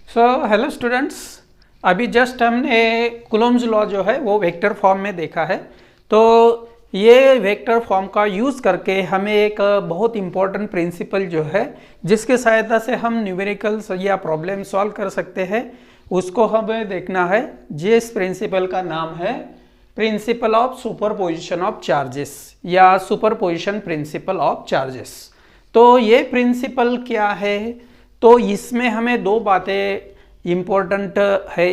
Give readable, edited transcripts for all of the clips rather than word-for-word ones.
Hello students, अभी just हमने Coulomb's law जो है वो वेक्टर फॉर्म में देखा है। तो ये वेक्टर फॉर्म का यूज़ करके हमें एक बहुत इम्पोर्टेंट प्रिंसिपल जो है जिसके सहायता से हम न्यूमेरिकल्स या प्रॉब्लम सॉल्व कर सकते हैं, उसको हमें देखना है। जिस प्रिंसिपल का नाम है principle of superposition of charges या सुपरपोजिशन प्रिंसिपल ऑफ चार्जेस। तो ये प्रिंसिपल क्या है? तो इसमें हमें दो बातें इम्पोर्टेंट है।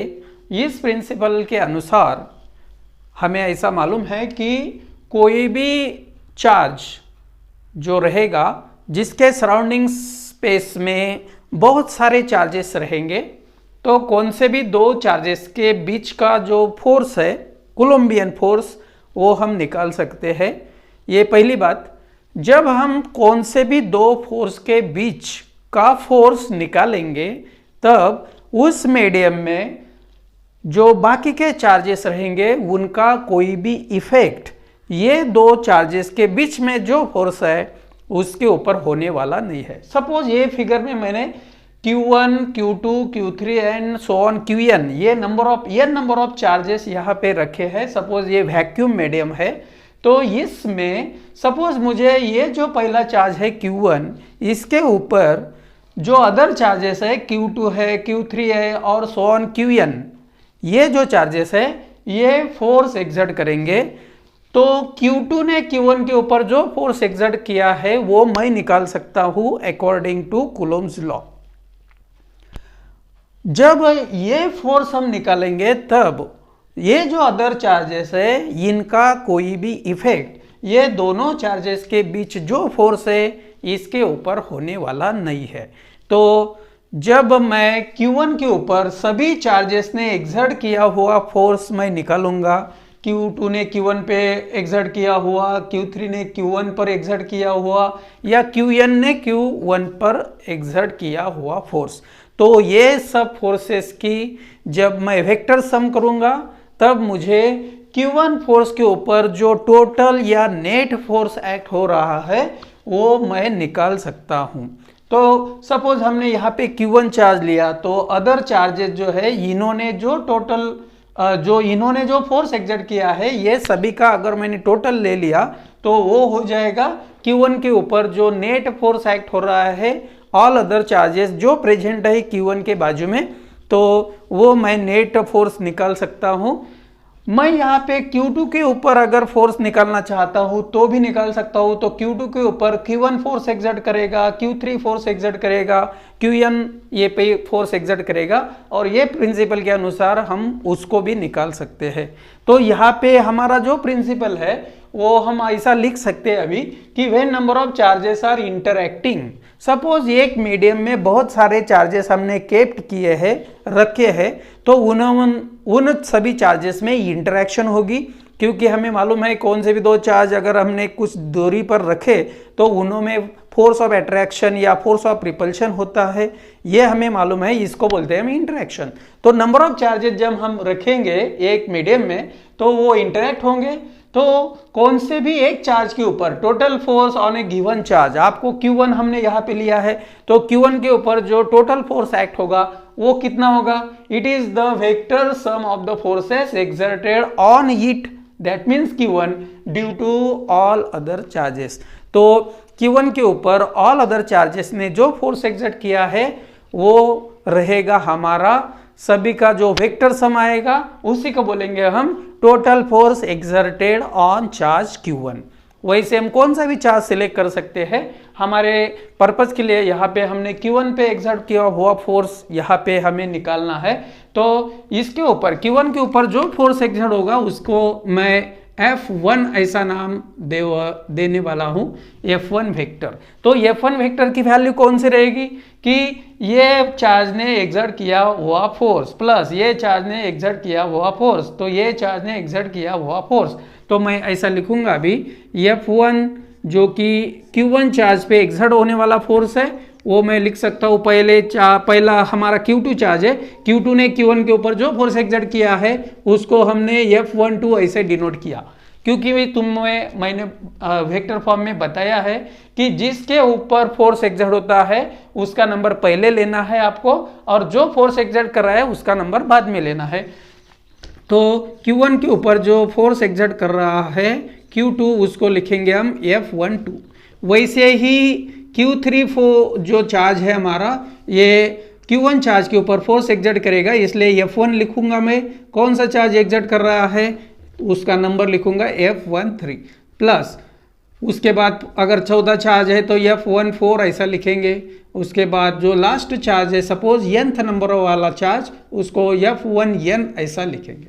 इस प्रिंसिपल के अनुसार हमें ऐसा मालूम है कि कोई भी चार्ज जो रहेगा जिसके सराउंडिंग स्पेस में बहुत सारे चार्जेस रहेंगे, तो कौन से भी दो चार्जेस के बीच का जो फोर्स है कोलम्बियन फोर्स, वो हम निकाल सकते हैं। ये पहली बात। जब हम कौन से भी दो फोर्स के बीच का फोर्स निकालेंगे तब उस मीडियम में जो बाकी के चार्जेस रहेंगे उनका कोई भी इफेक्ट ये दो चार्जेस के बीच में जो फोर्स है उसके ऊपर होने वाला नहीं है। सपोज ये फिगर में मैंने Q1, Q2, Q3 and so on Qn ये नंबर ऑफ चार्जेस यहाँ पे रखे हैं। सपोज ये वैक्यूम मीडियम है, तो इसमें सपोज मुझे ये जो पहला चार्ज है Q1, इसके ऊपर जो अदर चार्जेस है Q2 है, Q3 है और सो ऑन Qn, ये जो चार्जेस है ये फोर्स एक्सर्ट करेंगे। तो Q2 ने Q1 के ऊपर जो फोर्स एक्सर्ट किया है वो मैं निकाल सकता हूं अकॉर्डिंग टू कूलॉम्स लॉ। जब ये फोर्स हम निकालेंगे तब ये जो अदर चार्जेस है इनका कोई भी इफेक्ट ये दोनों चार्जेस के बीच जो फोर्स है इसके ऊपर होने वाला नहीं है। तो जब मैं Q1 के ऊपर सभी चार्जेस ने एक्सर्ट किया हुआ फोर्स मैं निकालूंगा, Q2 ने Q1 पे एक्सर्ट किया हुआ, Q3 ने Q1 पर एक्सर्ट किया हुआ या Qn ने Q1 पर एक्सर्ट किया हुआ फोर्स, तो ये सब फोर्सेस की जब मैं वेक्टर सम करूंगा तब मुझे Q1 फोर्स के ऊपर जो टोटल या नेट फोर्स एक्ट हो रहा है वो मैं निकाल सकता हूं। तो सपोज हमने यहाँ पे Q1 चार्ज लिया, तो अदर चार्जेस जो है इन्होंने जो फोर्स एक्सर्ट किया है ये सभी का अगर मैंने टोटल ले लिया तो वो हो जाएगा Q1 के ऊपर जो नेट फोर्स एक्ट हो रहा है ऑल अदर चार्जेस जो प्रेजेंट है Q1 के बाजू में, तो वो मैं नेट फोर्स निकाल सकता हूं। मैं यहाँ पे Q2 के ऊपर अगर फोर्स निकालना चाहता हूँ तो भी निकाल सकता हूँ। तो Q2 के ऊपर Q1 फोर्स एक्सर्ट करेगा, Q3 फोर्स एक्सर्ट करेगा, Qn ये पे फोर्स एक्सर्ट करेगा और ये प्रिंसिपल के अनुसार हम उसको भी निकाल सकते हैं। तो यहाँ पे हमारा जो प्रिंसिपल है वो हम ऐसा लिख सकते हैं अभी कि when number of charges are interacting. Suppose एक मीडियम में बहुत सारे चार्जेस हमने केप्ट किए हैं, रखे हैं, तो उन सभी चार्जेस में इंटरेक्शन होगी, क्योंकि हमें मालूम है कौन से भी दो चार्ज अगर हमने कुछ दूरी पर रखे तो उनमें फोर्स ऑफ अट्रैक्शन या फोर्स ऑफ रिपल्शन होता है, ये हमें मालूम है, इसको बोलते हैं हम इंटरेक्शन। तो नंबर ऑफ चार्जेस जब हम रखेंगे एक मीडियम में तो वो इंटरेक्ट होंगे। तो कौन से भी एक चार्ज के ऊपर total force on A given charge, आपको Q1 हमने यहाँ पे लिया है, तो Q1 के ऊपर जो टोटल फोर्स एक्ट होगा वो कितना होगा? It is the vector sum of the forces exerted on it, that means Q1 due to all other charges. तो Q1 के ऊपर ऑल अदर चार्जेस ने जो फोर्स एक्सर्ट किया है वो रहेगा हमारा सभी का जो वेक्टर सम आएगा, उसी को बोलेंगे हम total force exerted on charge Q1। वैसे हम कौन सा भी चार्ज सिलेक्ट कर सकते हैं हमारे पर्पस के लिए। यहाँ पे हमने Q1 पे एक्सर्ट किया हुआ फोर्स यहाँ पे हमें निकालना है, तो इसके ऊपर Q1 के ऊपर जो फोर्स एक्सर्ट होगा उसको मैं F1 ऐसा नाम देने वाला हूं, F1 वेक्टर। तो F1 वेक्टर की वैल्यू कौन सी रहेगी कि ये चार्ज ने एक्सर्ट किया हुआ फोर्स प्लस ये चार्ज ने एक्सर्ट किया हुआ फोर्स, तो ये चार्ज ने एक्सर्ट किया हुआ फोर्स। तो मैं ऐसा लिखूंगा अभी F1 जो कि Q1 चार्ज पे एक्सर्ट होने वाला फोर्स है वो मैं लिख सकता हूँ। पहला हमारा Q2 चार्ज है, Q2 ने Q1 के ऊपर जो फोर्स एक्सर्ट किया है उसको हमने F12 ऐसे डिनोट किया, क्योंकि मैंने वेक्टर फॉर्म में बताया है कि जिसके ऊपर फोर्स एक्सर्ट होता है उसका नंबर पहले लेना है आपको, और जो फोर्स एक्सर्ट कर रहा है उसका नंबर बाद में लेना है। तो Q1 के ऊपर जो फोर्स एक्सर्ट कर रहा है Q2, उसको लिखेंगे हम F12। वैसे ही Q3 जो चार्ज है हमारा, ये Q1 चार्ज के ऊपर फोर्स एक्सर्ट करेगा, इसलिए F1 लिखूंगा मैं। कौन सा चार्ज एक्सर्ट कर रहा है उसका नंबर लिखूंगा F13 प्लस, उसके बाद अगर 14 चार्ज है तो F14 ऐसा लिखेंगे। उसके बाद जो लास्ट चार्ज है, सपोज nth नंबर वाला चार्ज, उसको F1n ऐसा लिखेंगे।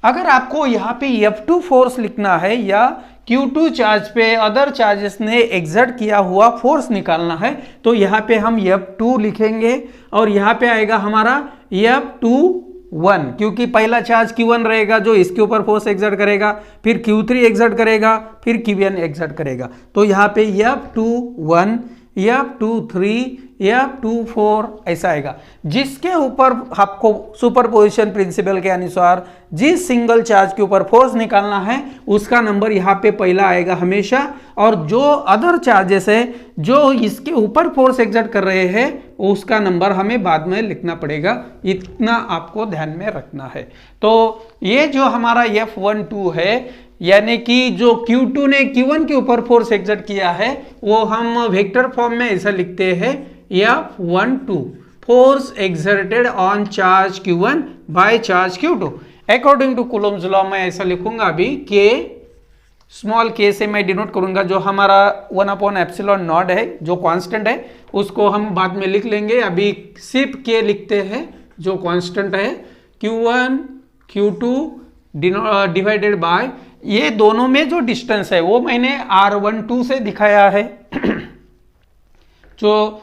अगर आपको यहाँ पे F2 फोर्स लिखना है या Q2 चार्ज पे अदर चार्जेस ने एक्सर्ट किया हुआ फोर्स निकालना है, तो यहाँ पे हम F2 लिखेंगे और यहाँ पे आएगा हमारा F21, क्योंकि पहला चार्ज Q1 रहेगा जो इसके ऊपर फोर्स एक्सर्ट करेगा, फिर Q3 एक्सर्ट करेगा, फिर Q1 एक्सर्ट करेगा। तो यहाँ पे F21, F23, F24 ऐसा आएगा। जिसके ऊपर आपको सुपरपोजिशन प्रिंसिपल के अनुसार जिस सिंगल चार्ज के ऊपर फोर्स निकालना है उसका नंबर यहाँ पे पहला आएगा हमेशा, और जो अदर चार्जेस है जो इसके ऊपर फोर्स एक्सर्ट कर रहे हैं उसका नंबर हमें बाद में लिखना पड़ेगा। इतना आपको ध्यान में रखना है। तो ये जो हमारा F12 है, यानी कि जो Q2 ने Q1 के ऊपर फोर्स एक्सर्ट किया है, वो हम वेक्टर फॉर्म में ऐसा लिखते हैं F12, force exerted on charge Q1 by charge Q2। According to Coulomb's law मैं ऐसा लिखूंगा अभी, K स्मॉल k से मैं डिनोट करूंगा। जो हमारा 1/ε0 है जो कांस्टेंट है, उसको हम बाद में लिख लेंगे। अभी सिर्फ k लिखते हैं जो कांस्टेंट है, Q1 Q2 डिवाइडेड बाय, ये दोनों में जो डिस्टेंस है वो मैंने R12 से दिखाया है। जो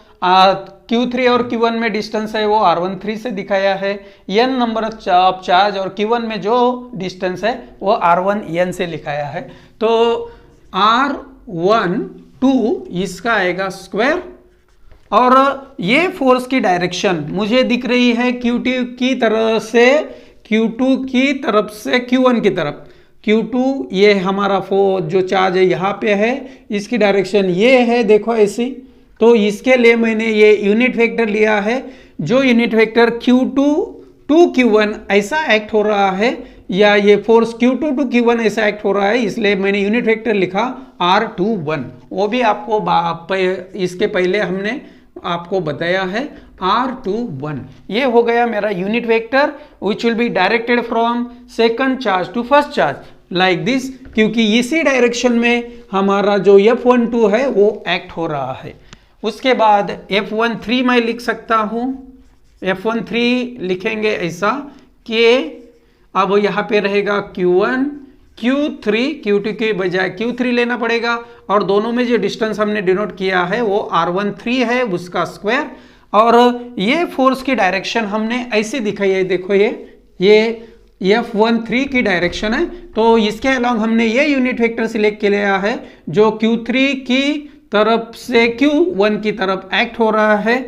Q3 और Q1 में डिस्टेंस है वो R13 से दिखाया है। n नंबर ऑफ चार्ज और Q1 में जो डिस्टेंस है वो R1n से लिखाया है। तो R12 इसका आएगा स्क्वायर, और ये फोर्स की डायरेक्शन मुझे दिख रही है Q2 की तरफ से Q1 की तरफ। Q2 ये हमारा जो चार्ज है यहाँ पे है, इसकी डायरेक्शन ये है, देखो ऐसी। तो इसके लिए मैंने ये यूनिट वेक्टर लिया है। जो unit vector Q2 to Q1 ऐसा एक्ट हो रहा है, या ये फोर्स Q2 टू Q1 ऐसा एक्ट हो रहा है, इसलिए मैंने यूनिट वेक्टर लिखा R21। वो भी आपको इसके पहले हमने आपको बताया है R21। ये हो गया मेरा unit vector which will be directed from second charge to first charge like this, क्योंकि इसी डायरेक्शन में हमारा जो F12 है वो एक्ट हो रहा है। उसके बाद F13 मैं लिख सकता हूं। F13 लिखेंगे ऐसा कि अब यहाँ पे रहेगा Q1 Q3, Q2 के बजाय Q3 लेना पड़ेगा, और दोनों में जो डिस्टेंस हमने डिनोट किया है वो R13 है, उसका स्क्वायर। और ये फोर्स की डायरेक्शन हमने ऐसे दिखाई है, देखो ये F13 की डायरेक्शन है। तो इसके अलॉन्ग हमने ये यूनिट वेक्टर सिलेक्ट किया है जो Q3 की तरफ से Q1 की तरफ एक्ट हो रहा है।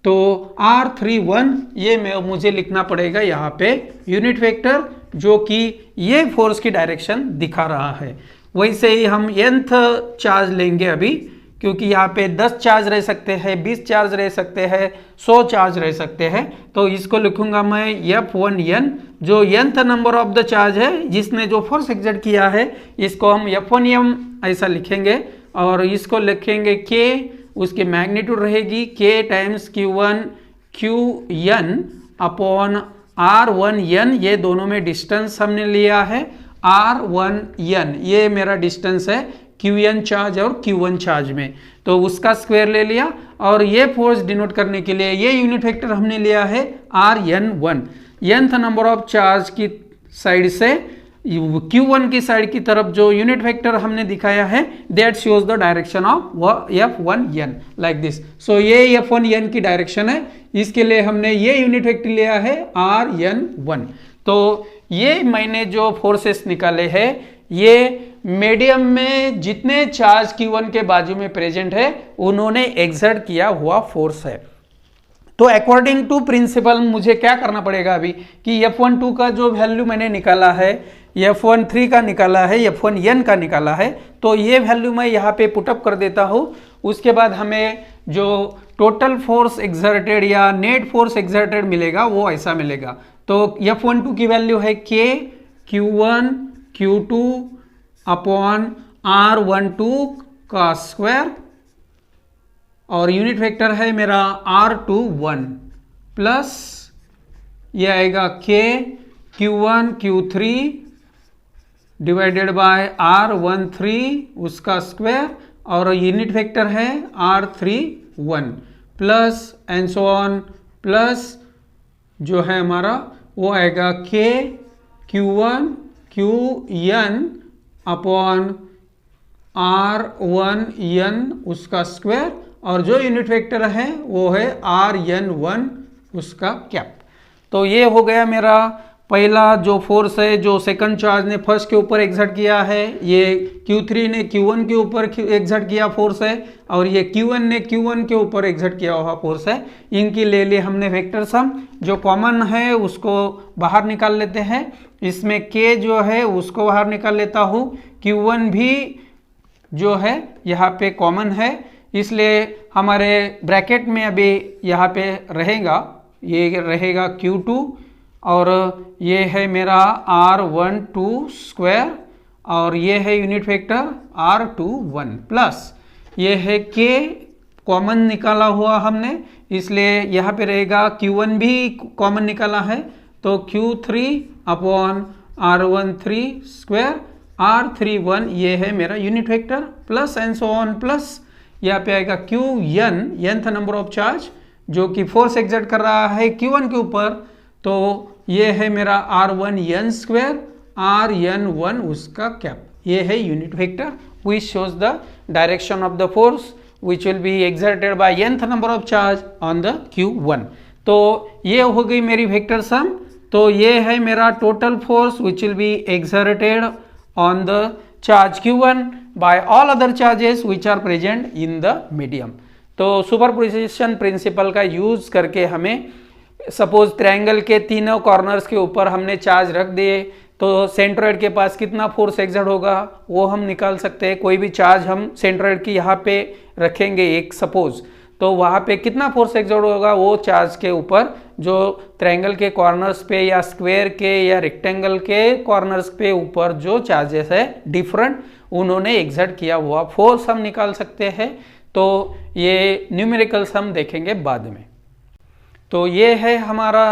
तो R31 ये मुझे लिखना पड़ेगा यहाँ पे यूनिट वेक्टर, जो कि ये फोर्स की डायरेक्शन दिखा रहा है। वैसे ही हम nth चार्ज लेंगे अभी, क्योंकि यहाँ पे 10 चार्ज रह सकते हैं, 20 चार्ज रह सकते हैं, 100 चार्ज रह सकते हैं। तो इसको लिखूंगा मैं F1n, जो nth number of the charge है जिसने जो फोर्स एक्सर्ट किया है, इसको हम F1m ऐसा लिखेंगे, और इसको लिखेंगे K, उसकी मैग्नीट्यूड रहेगी K times Q1 Qn upon R1n। ये दोनों में डिस्टेंस हमने लिया है R1n, ये मेरा डिस्टेंस है Qn चार्ज और Q1 चार्ज में, तो उसका स्क्वायर ले लिया। और ये फोर्स डिनोट करने के लिए ये यूनिट वेक्टर हमने लिया है Rn1। nth number of charge की साइड से Q1 की साइड की तरफ जो यूनिट वेक्टर हमने दिखाया है, that shows the direction of F1n like this. So ये F1n की डायरेक्शन है, इसके लिए हमने ये यूनिट वेक्टर लिया है Rn1। तो ये मैंने जो फोर्सेस निकाले हैं, ये मीडियम में जितने चार्ज Q1 के बाजू में प्रेजेंट है उन्होंने एक्सर्ट किया हुआ फोर्स है। तो अकॉर्डिंग टू प्रिंसिपल मुझे क्या करना पड़ेगा अभी कि F12 का जो वैल्यू मैंने निकाला है, F13 का निकाला है, F1n का निकाला है, तो ये वैल्यू मैं यहाँ पे पुटअप कर देता हूँ। उसके बाद हमें जो टोटल फोर्स एक्सर्टेड या नेट फोर्स एक्सर्टेड मिलेगा वो ऐसा मिलेगा। तो F12 की वैल्यू है K Q1 Q2 upon R12 का स्क्वायर और यूनिट वेक्टर है मेरा R21 प्लस ये आएगा K Q1 Q3 divided by R13 उसका स्क्वायर और यूनिट वेक्टर है R31 plus and so on plus जो है हमारा वो आएगा K Q1 Qn upon R1n उसका स्क्वायर और जो यूनिट वेक्टर है वो है Rn1 उसका कैप। तो ये हो गया मेरा पहला जो फोर्स है जो सेकंड चार्ज ने फर्स्ट के ऊपर एग्जर्ट किया है, ये Q3 ने Q1 के ऊपर एग्जर्ट किया फोर्स है और ये Q1 ने Q1 के ऊपर एग्जर्ट किया हुआ फोर्स है। इनकी ले लिए हमने वेक्टर सम, जो कॉमन है उसको बाहर निकाल लेते हैं। इसमें K जो है उसको बाहर निकाल लेता हूँ, Q1 भी जो है यहाँ पे कॉमन है, इसलिए हमारे ब्रैकेट में अभी यहाँ पे रहेगा, ये रहेगा Q2 और ये है मेरा R12 स्क्वायर और ये है यूनिट वेक्टर R21 प्लस ये है K कॉमन निकाला हुआ हमने, इसलिए यहाँ पे रहेगा Q1 भी कॉमन निकाला है तो Q3 upon R13 square R31 ये है मेरा unit vector plus and so on plus यहाँ पे आएगा Qn nth number of charge जो कि फोर्स एक्सर्ट कर रहा है Q1 के ऊपर, तो ये है मेरा R1n स्क्वायर Rn1 उसका कैप। ये है unit vector which shows the direction of the force which will be exerted by nth number of charge on the Q1। तो ये हो गई मेरी वेक्टर सम। तो ये है मेरा total force which will be exerted on the charge Q1 by all other charges which are present in the medium। तो सुपरपोजिशन प्रिंसिपल का यूज करके हमें सपोज ट्रायंगल के तीनों कॉर्नर्स के ऊपर हमने चार्ज रख दिए तो सेंट्रॉइड के पास कितना फोर्स एक्सर्ट होगा वो हम निकाल सकते हैं। कोई भी चार्ज हम सेंट्रॉइड की यहाँ पे रखेंगे एक सपोज, तो वहाँ पे कितना फोर्स एक्सर्ट होगा वो चार्ज के ऊपर जो ट्रायंगल के कॉर्नर्स पे या स्क्वायर के या रेक्टेंगल के कॉर्नर्स पे ऊपर जो चार्जेस है डिफरेंट उन्होंने एक्सर्ट किया हुआ फोर्स हम निकाल सकते हैं। तो ये न्यूमेरिकल्स हम देखेंगे बाद में। तो ये है हमारा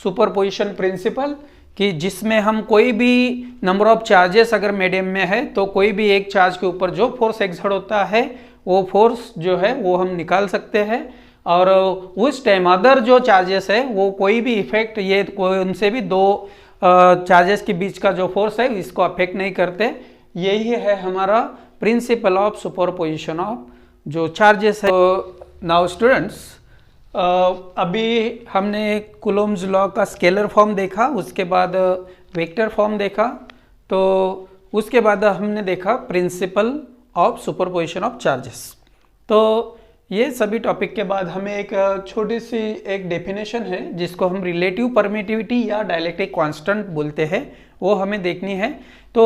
सुपरपोजिशन प्रिंसिपल कि जिसमें हम कोई भी नंबर ऑफ चार्जेस अगर मीडियम में है तो कोई भी एक चार्ज के ऊपर जो फोर्स एक्सर्ट होता है वो फोर्स जो है वो हम निकाल सकते हैं और उस टाइम अदर जो चार्जेस है वो कोई भी इफेक्ट ये कोई उनसे भी दो चार्जेस के बीच का जो फोर्स है इसको अफेक्ट नहीं करते। यही है हमारा प्रिंसिपल ऑफ सुपरपोजिशन ऑफ जो चार्जेस है। नाउ स्टूडेंट्स अभी हमने कूलॉम्स लॉ का स्केलर फॉर्म देखा, उसके बाद वेक्टर फॉर्म देखा, तो उसके बाद हमने देखा principle of superposition of charges. तो ये सभी टॉपिक के बाद हमें एक छोटी सी एक डेफिनेशन है जिसको हम रिलेटिव परमिटिविटी या डाइलेक्ट्रिक कांस्टेंट बोलते हैं, वो हमें देखनी है। तो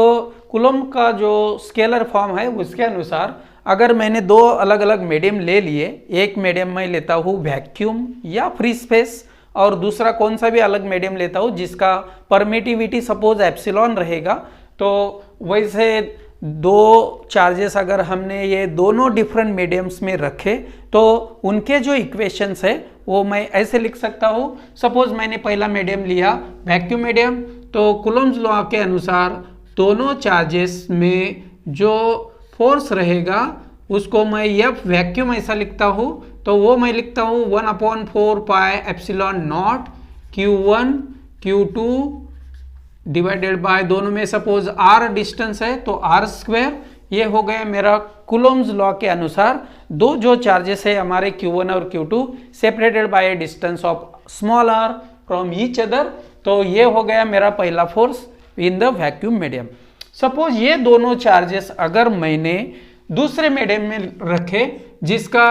कूलॉम का जो स्केलर फॉर्म है उसके अनुसार अगर मैंने दो अलग अलग मीडियम ले लिए, एक मीडियम मैं लेता हूँ वैक्यूम या फ्री स्पेस और दूसरा कौन सा भी अलग मीडियम लेता हूँ जिसका परमिटिविटी सपोज एप्सिलॉन रहेगा, तो वैसे दो चार्जेस अगर हमने ये दोनों डिफरेंट मीडियम्स में रखे तो उनके जो इक्वेशंस है वो मैं ऐसे लिख सकता हूँ। सपोज मैंने पहला मीडियम लिया वैक्यूम मीडियम, तो कूलॉम्स लॉ के अनुसार दोनों चार्जेस में जो फोर्स रहेगा उसको मैं एफ वैक्यूम ऐसा लिखता हूँ, तो वो मैं लिखता हूँ 1/4 pi epsilon naught Q1 Q2 divided by दोनों में सपोज r डिस्टेंस है तो r स्क्वायर। ये हो गया मेरा कूलॉम्स लॉ के अनुसार दो जो चार्जेस है हमारे Q1 और Q2 separated by A distance of small r from each other. तो ये हो गया मेरा पहला force in the vacuum medium. Suppose ये दोनों चार्जेस अगर मैंने दूसरे मीडियम में रखे जिसका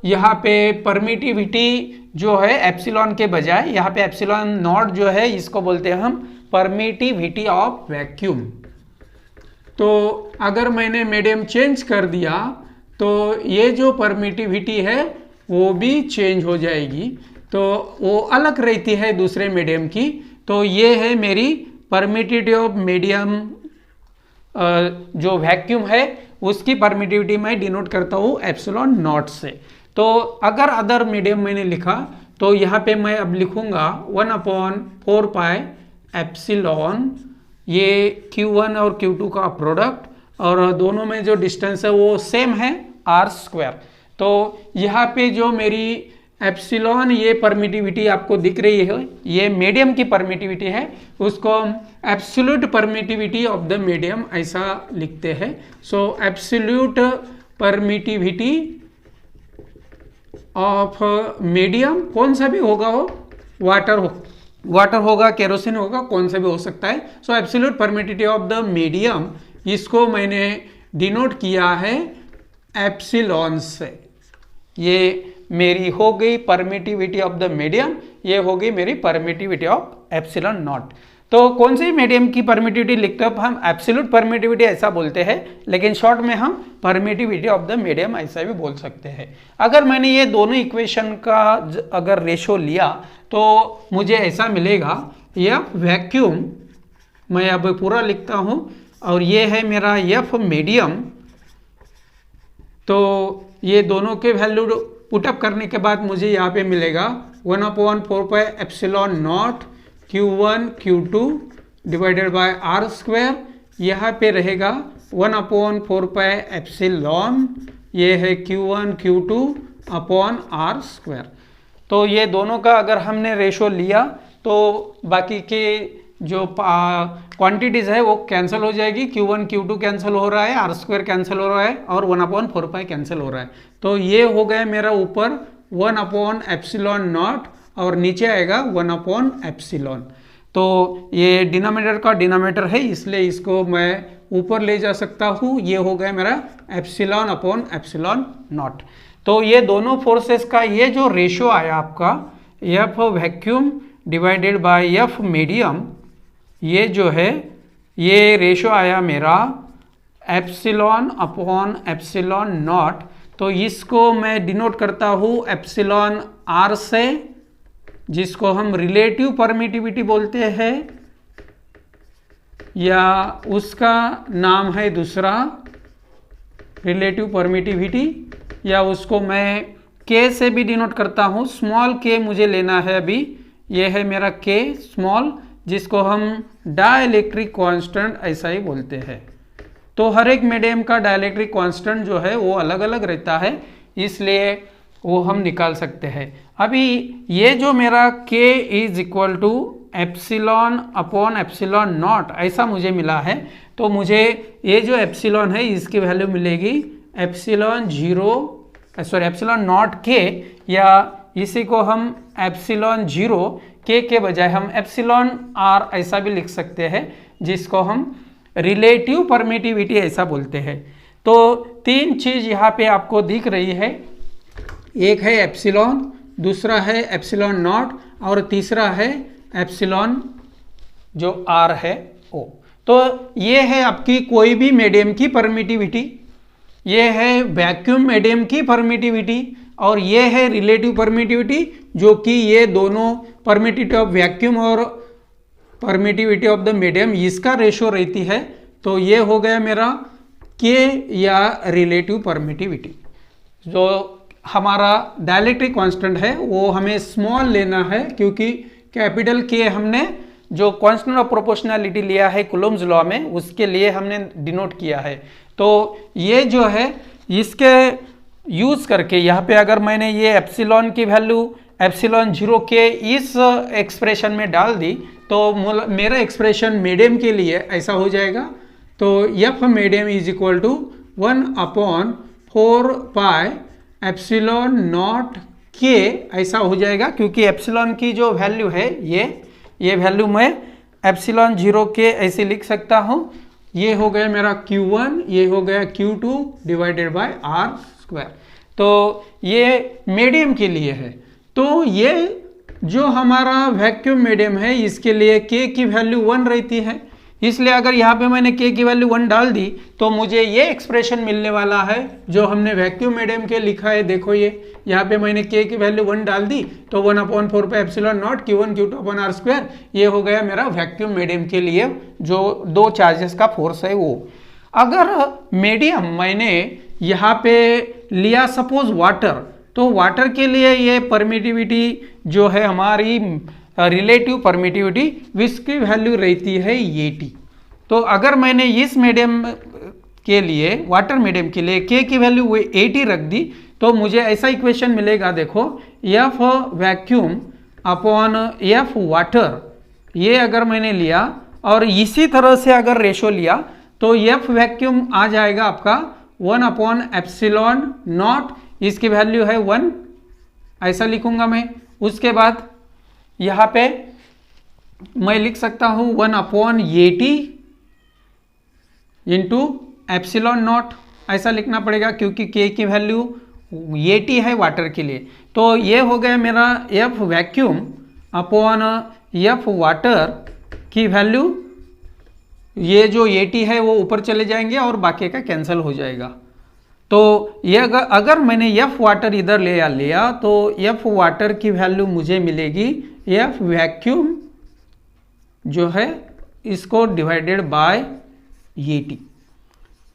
यहाँ पे परमिटिविटी जो है एप्सिलॉन के बजाय यहाँ पे एप्सिलॉन नॉट जो है इसको बोलते हैं हम परमिटिविटी ऑफ वैक्यूम। तो अगर मैंने मीडियम चेंज कर दिया तो ये जो परमिटिविटी है वो भी चेंज हो जाएगी, तो वो अलग रहती है दूसरे मीडियम की। तो ये है मेरी परमिटिविटी ऑफ मीडियम, जो वैक्यूम है उसकी परमिटिविटी मैं डिनोट करता हूँ एप्सिलॉन नॉट से। तो अगर अदर मीडियम मैंने लिखा तो यहाँ पे मैं अब लिखूंगा 1/4 पाई एप्सिलॉन, ये Q1 और Q2 का प्रोडक्ट, और दोनों में जो डिस्टेंस है वो सेम है r²। तो यहाँ पे जो मेरी एप्सिलॉन ये परमिटिविटी आपको दिख रही है, ये मीडियम की परमिटिविटी है, उसको absolute permittivity of the medium ऐसा लिखते हैं। सो एब्सोल्यूट परमिटिविटी ऑफ मीडियम, कौन सा भी होगा वो, वाटर होगा, केरोसिन होगा, कौन सा भी हो सकता है। सो absolute permittivity of the medium, इसको मैंने डिनोट किया है एप्सिलॉन से। ये मेरी हो गई परमिटिविटी ऑफ द मीडियम, ये हो गई मेरी परमिटिविटी ऑफ एप्सिलॉन नॉट। तो कौन सी मीडियम की परमिटिविटी लिखते हैं हम एब्सोल्यूट परमिटिविटी ऐसा बोलते हैं, लेकिन शॉर्ट में हम परमिटिविटी ऑफ द मीडियम ऐसा भी बोल सकते हैं। अगर मैंने ये दोनों इक्वेशन का अगर रेशो लिया तो मुझे ऐसा मिलेगा, यह वैक्यूम मैं अब पूरा लिखता हूं, और ये है मेरा एफ मीडियम। तो ये दोनों के वैल्यू पुटअप करने के बाद मुझे यहाँ पे मिलेगा 1/4 pi epsilon naught Q1 Q2 divided by r²। यहाँ पे रहेगा 1/4 पाई एप्सिलॉन, ये है Q1 Q2 अपॉन r²। तो ये दोनों का अगर हमने रेशो लिया तो बाकी के जो क्वांटिटीज है वो कैंसिल हो जाएगी। Q1 Q2 कैंसिल हो रहा है, r² कैंसिल हो रहा है, और 1/4 पाई कैंसिल हो रहा है। तो ये हो गया मेरा ऊपर 1/एप्सिलॉन नॉट, और नीचे आएगा 1/एप्सिलॉन। तो ये डिनोमिनेटर का डिनोमिनेटर है, इसलिए इसको मैं ऊपर ले जा सकता हूँ। ये हो गया मेरा एप्सिलॉन अपॉन एप्सिलॉन नॉट। तो ये दोनों फोर्सेस का ये जो रेशियो आया आपका F vacuum divided by F medium, ये जो है ये रेशियो आया मेरा एप्सिलॉन अपॉन एप्सिलॉन नॉट। तो इसको मैं डिनोट करता हूँ एप्सिलॉन आर से, जिसको हम रिलेटिव परमिटिविटी बोलते हैं, या उसका नाम है दूसरा रिलेटिव परमिटिविटी, या उसको मैं के से भी डिनोट करता हूँ। स्मॉल के मुझे लेना है अभी, ये है मेरा के स्मॉल, जिसको हम डाइलेक्ट्रिक कांस्टेंट ऐसा ही बोलते हैं। तो हर एक मीडियम का डाइलेक्ट्रिक कांस्टेंट जो है वो अलग अलग रहता है, इसलिए वो हम निकाल सकते हैं। अभी ये जो मेरा k is equal to epsilon upon epsilon naught ऐसा मुझे मिला है, तो मुझे ये जो एप्सिलॉन है इसकी वैल्यू मिलेगी एप्सिलॉन नॉट k, या इसी को हम एप्सिलॉन 0 k के बजाय हम एप्सिलॉन r ऐसा भी लिख सकते हैं, जिसको हम रिलेटिव परमिटिविटी ऐसा बोलते हैं। तो तीन चीज यहाँ पे आपको दिख रही है, एक है एप्सिलॉन, दूसरा है एप्सिलॉन नॉट, और तीसरा है एप्सिलॉन जो r है o। तो ये है आपकी कोई भी मीडियम की परमिटिविटी, ये है वैक्यूम मीडियम की परमिटिविटी, और ये है रिलेटिव परमिटिविटी, जो कि ये दोनों परमिटिविटी ऑफ वैक्यूम और परमिटिविटी ऑफ द मीडियम इसका रेशियो रहती है। तो ये हो गया मेरा के या रिलेटिव परमिटिविटी। जो हमारा डाइलेक्ट्रिक कांस्टेंट है वो हमें स्मॉल लेना है, क्योंकि कैपिटल के हमने जो कांस्टेंट ऑफ प्रोपोर्शनैलिटी लिया है कूलम्ब्स लॉ में, उसके लिए हमने डिनोट किया है। तो ये जो है इसके यूज करके यहाँ पे अगर मैंने ये एप्सिलॉन की वैल्यू एप्सिलॉन 0 के इस एक्सप्रेशन में डाल दी, तो मेरा एक्सप्रेशन मीडियम के लिए ऐसा हो जाएगा। तो F medium is equal to 1/4 pi epsilon naught के ऐसा हो जाएगा, क्योंकि एप्सिलॉन की जो वैल्यू है ये वैल्यू मैं एप्सिलॉन 0 के ऐसे लिख सकता हूँ, ये हो गया मेरा Q1, ये हो गया Q2 divided by are square. तो ये मीडियम के लिए है। तो ये जो हमारा वैक्यूम मीडियम है इसके लिए K की वैल्यू 1 रहती है, इसलिए अगर यहाँ पे मैंने K की वैल्यू 1 डाल दी तो मुझे ये एक्सप्रेशन मिलने वाला है जो हमने वैक्यूम मीडियम के लिखा है। देखो ये यहाँ पे मैंने K की वैल्यू 1 डाल दी तो 1/4 pi epsilon naught Q1 Q2 upon R square, ये हो गया मेरा वैक्यूम मीडियम के लिए जो दो चार्जेस का फोर्स है वो। अगर मीडियम मैंने यहाँ पे लिया सपोज वाटर, तो वाटर के लिए ये परमिटिविटी जो है हमारी रिलेटिव परमिटिविटी जिसकी वैल्यू रहती है 80। तो अगर मैंने इस मीडियम के लिए वाटर मीडियम के लिए K की वैल्यू 80 रख दी तो मुझे ऐसा इक्वेशन मिलेगा। देखो F vacuum upon F water, ये अगर मैंने लिया और इसी तरह से अगर रेशो लिया तो F वैक्यूम आ जाएगा आपका 1/एप्सिलॉन नॉट, इसकी वैल्यू है 1, ऐसा लिखूंगा मैं। उसके बाद यहाँ पे मैं लिख सकता हूँ 1/80 इंटू एप्सिलॉन नॉट, ऐसा लिखना पड़ेगा क्योंकि K की वैल्यू 80 है वाटर के लिए। तो ये हो गया मेरा F vacuum upon F water की वैल्यू, ये जो 80 है वो ऊपर चले जाएंगे और बाकी का कैंसिल हो जाएगा। तो ये अगर मैंने F वाटर इधर ले लिया तो F वाटर की वैल्यू मुझे मिलेगी F वैक्यूम जो है इसको divided by 80।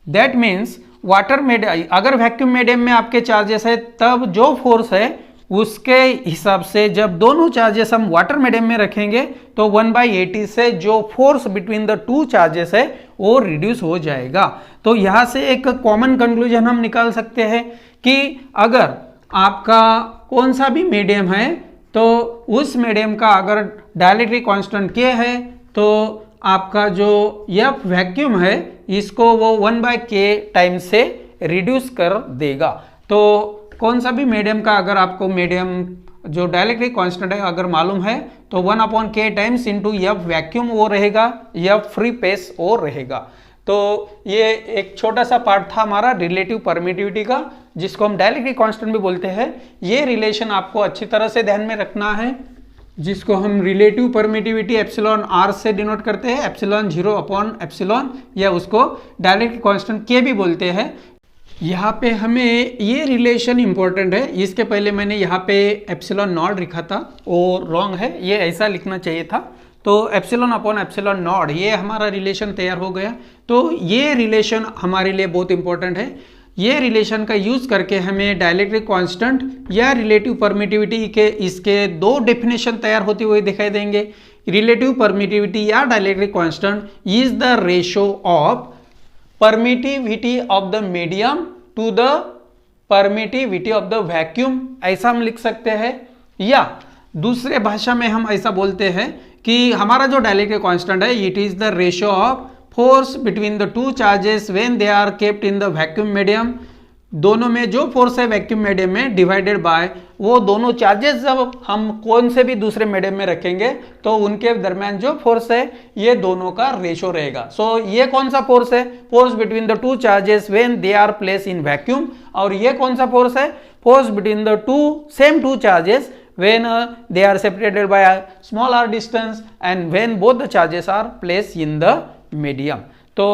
That means water medium, अगर वैक्यूम मीडियम में आपके चार्जेस है तब जो फोर्स है उसके हिसाब से जब दोनों चार्जेस हम वाटर मीडियम में रखेंगे तो 1/80 से जो force between the two charges है वो रिड्यूस हो जाएगा। तो यहाँ से एक कॉमन कंक्लूजन हम निकाल सकते हैं कि अगर आपका कौन सा भी मीडियम है तो उस मीडियम का अगर डायलेक्ट्रिक कांस्टेंट K है तो आपका जो F वैक्यूम है इसको वो 1/K टाइम से रिड्यूस कर देगा। तो कौन सा भी मीडियम का अगर आपको मीडियम जो डायलेक्ट्रिक कांस्टेंट है अगर मालूम है तो 1/K times into F vacuum वो रहेगा, F फ्री स्पेस वो रहेगा। तो ये एक छोटा सा पार्ट था हमारा रिलेटिव परमिटिविटी का, जिसको हम डायलेक्ट्रिक कांस्टेंट भी बोलते हैं। ये रिलेशन आपको अच्छी तरह से ध्यान में रखना है, जिसको हम रिलेटिव परमिटिविटी एप्सिलॉन R से डिनोट करते हैं, एप्सिलॉन 0/एप्सिलॉन, या उसको डायलेक्ट्रिक कांस्टेंट K भी बोलते हैं। यहाँ पे हमें ये रिलेशन इंपॉर्टेंट है, इसके पहले मैंने यहाँ पे एप्सिलॉन नॉट लिखा था वो रॉन्ग है, ये ऐसा लिखना चाहिए था। तो एप्सिलॉन नॉट ये हमारा रिलेशन तैयार हो गया। तो ये रिलेशन हमारे लिए बहुत इंपॉर्टेंट है। ये रिलेशन का यूज करके हमें डायलेक्ट्रिक कांस्टेंट या रिलेटिव परमिटिविटी के इसके दो डेफिनेशन तैयार होते हुए दिखाई देंगे। रिलेटिव परमिटिविटी या dielectric constant is the ratio of permittivity of the medium to the permittivity of the vacuum, ऐसा हम लिख सकते हैं। या दूसरे भाषा में हम ऐसा बोलते हैं कि हमारा जो डायलेक्ट्रिक कांस्टेंट है it is the ratio of force between the two charges when they are kept in the vacuum medium. दोनों में जो फोर्स है वैक्यूम मीडियम में डिवाइडेड बाय वो दोनों चार्जेस जब हम कौन से भी दूसरे मीडियम में रखेंगे तो उनके दरमियान जो फोर्स है ये दोनों का रेशो रहेगा। सो ये कौन सा फोर्स है? Force between the two charges when they are place in vacuum. और ये कौन सा फोर्स है? Force between the same two charges when they are separated by a small r distance and when both the charges are placed in the medium। तो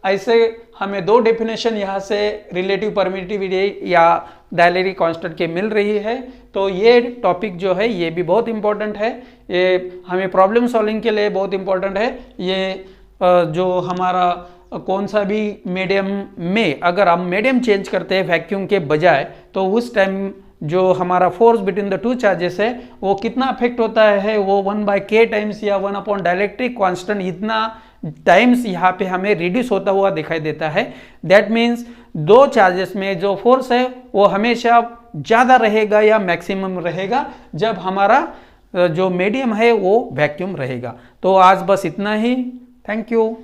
ऐसे हमें दो definition यहाँ से रिलेटिव परमिटिविटी या डायलेक्ट्रिक कांस्टेंट के मिल रही है। तो ये टॉपिक जो है ये भी बहुत इंपॉर्टेंट है, ये हमें प्रॉब्लम सॉल्विंग के लिए बहुत इंपॉर्टेंट है। ये जो हमारा कौन सा भी मीडियम में अगर हम मीडियम चेंज करते हैं वैक्यूम के बजाय तो उस टाइम जो हमारा force between the two charges है वो कितना अफेक्ट होता है, वो 1/K टाइम्स या 1 डायलेक्ट्रिक कांस्टेंट इतना टाइम्स यहाँ पे हमें रिड्यूस होता हुआ दिखाई देता है। दैट मीन्स दो चार्जेस में जो फोर्स है वो हमेशा ज़्यादा रहेगा या मैक्सिमम रहेगा जब हमारा जो मीडियम है वो वैक्यूम रहेगा। तो आज बस इतना ही। Thank you.